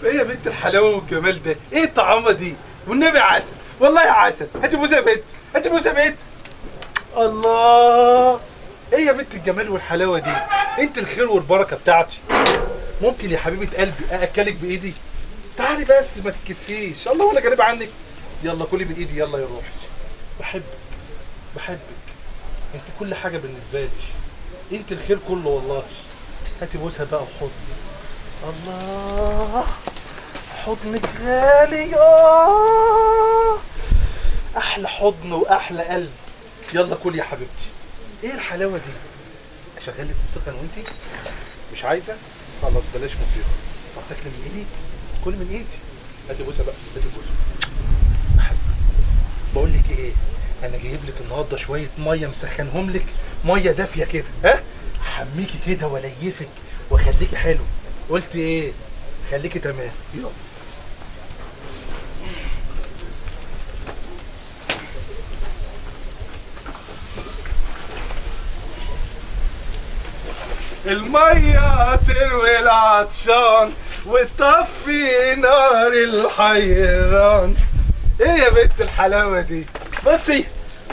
ايه يا بنت الحلاوه والجمال ده؟ ايه الطعامه دي؟ والنبي عسل، والله عسل. هاتي بوسه يا بنت، هاتي بوسه يا بنت. الله، ايه يا بنت الجمال والحلاوه دي؟ انت الخير والبركه بتاعتي. ممكن يا حبيبه قلبي ااكلك بايدي؟ تعالي بس ما تتكسفيش، الله ولا غريب عنك. يلا كلي من ايدي يلا يا روحي. بحبك بحبك، انت كل حاجه بالنسبه لي، انت الخير كله والله. هاتي بوسها بقى وحضني. الله، حضنك غالي. احلى حضن واحلى قلب. يلا كل يا حبيبتي. ايه الحلاوه دي؟ اشغل لك موسيقى انا وانتي؟ مش عايزه؟ خلاص بلاش موسيقى. طب تاكلي من ايدي؟ كل من ايدي. هاتي بوسه بقى، هاتي بوسه. بقول لك ايه، انا جايب لك النهارده شويه ميه مسخنهم لك، ميه دافيه كده، ها؟ احميكي كده واليفك واخليكي حلو. قلت ايه؟ خليكي تمام. يلا. المية تروي العطشان وتطفي نار الحيران. ايه يا بنت الحلاوة دي؟ بصي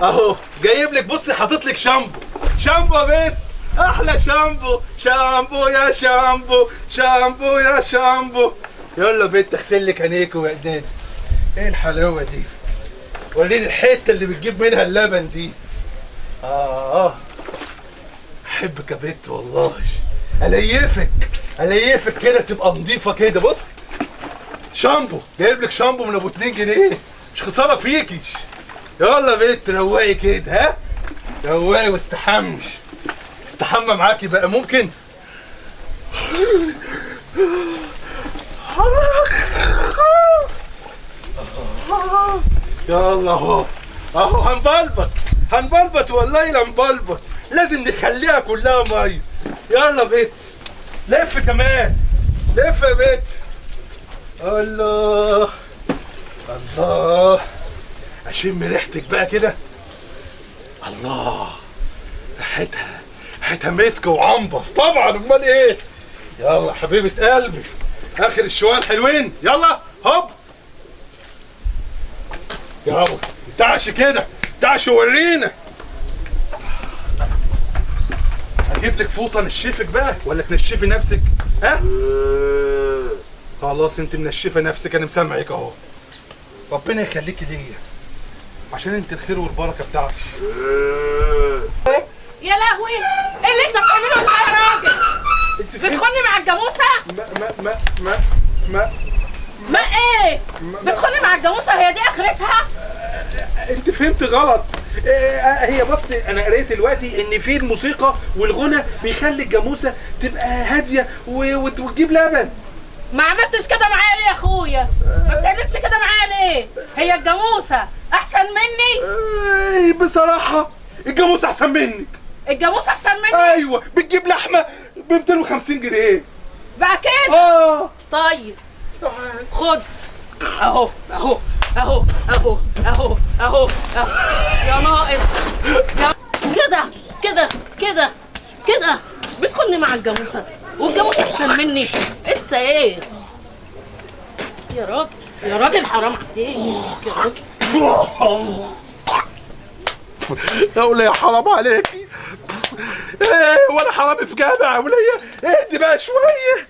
اهو جايب لك، بصي حاطط لك شامبو. شامبو يا بنت، احلى شامبو. شامبو يا شامبو، شامبو يا شامبو. يلا بنت اغسل لك عينيك وايديك. ايه الحلاوة دي؟ وريني الحتة اللي بتجيب منها اللبن دي. احبك يا بنت والله. اليفك اليفك كده تبقى نظيفه كده. بص شامبو، جايب لك شامبو من ابو 2 جنيه، مش خساره فيكي. يلا يا بنت روقي كده، ها؟ روقي واستحمش. استحمى معاكي بقى ممكن. يلا اهو اهو هنبلبط هنبلبط والله لا نبلبط. لازم نخليها كلها ميه. يلا بيت، لف كمان، لف يا بيت. الله الله، اشم ريحتك بقى كده. الله، ريحتها مسك وعنبر طبعا، امال ايه. يلا حبيبه قلبي، اخر الشوال حلوين. يلا هوب يلا، تعش كده، تعش ورينا. اجيب لك فوطه نشفك بقى ولا تنشفي نفسك؟ ها؟ خلاص انت منشفه نفسك، انا مسامعك اهو. ربنا يخليكي ليا عشان انت الخير والبركه بتاعتي. يا لهوي، ايه اللي انت بتعمله ده يا راجل؟ بتخوني مع الجاموسه؟ ما ايه؟ بتخوني مع الجاموسه، هي دي اخرتها؟ انت فهمت غلط. هي بص، انا قريت دلوقتي ان في الموسيقى والغنى بيخلي الجاموسه تبقى هاديه وتجيب لبن. ما عملتش كده معايا ليه يا اخويا؟ ما بتعملش كده معايا ليه؟ هي الجاموسه احسن مني؟ بصراحه الجاموسه احسن منك. الجاموسه احسن مني؟ ايوه، بتجيب لحمه ب 250 جنيه بقى كده؟ طيب تعال. خد اهو اهو اهو اهو اهو اهو يا ناقص. يا كده كده كده كده بتخوني مع الجاموسه والجاموسه احسن مني؟ انت ايه يا راجل؟ يا راجل حرام عليك يا راجل. يا وليه حرام عليكي. ايه وانا حرامي في جامع يا وليه؟ اهدي بقى شويه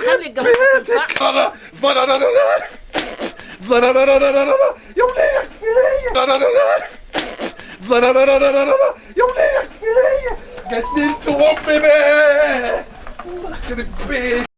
خلي الجاموسه بيتك. يا وليه كفايه. يا وليه كفايه، جننت امي بقى. الله يخرب بيتك.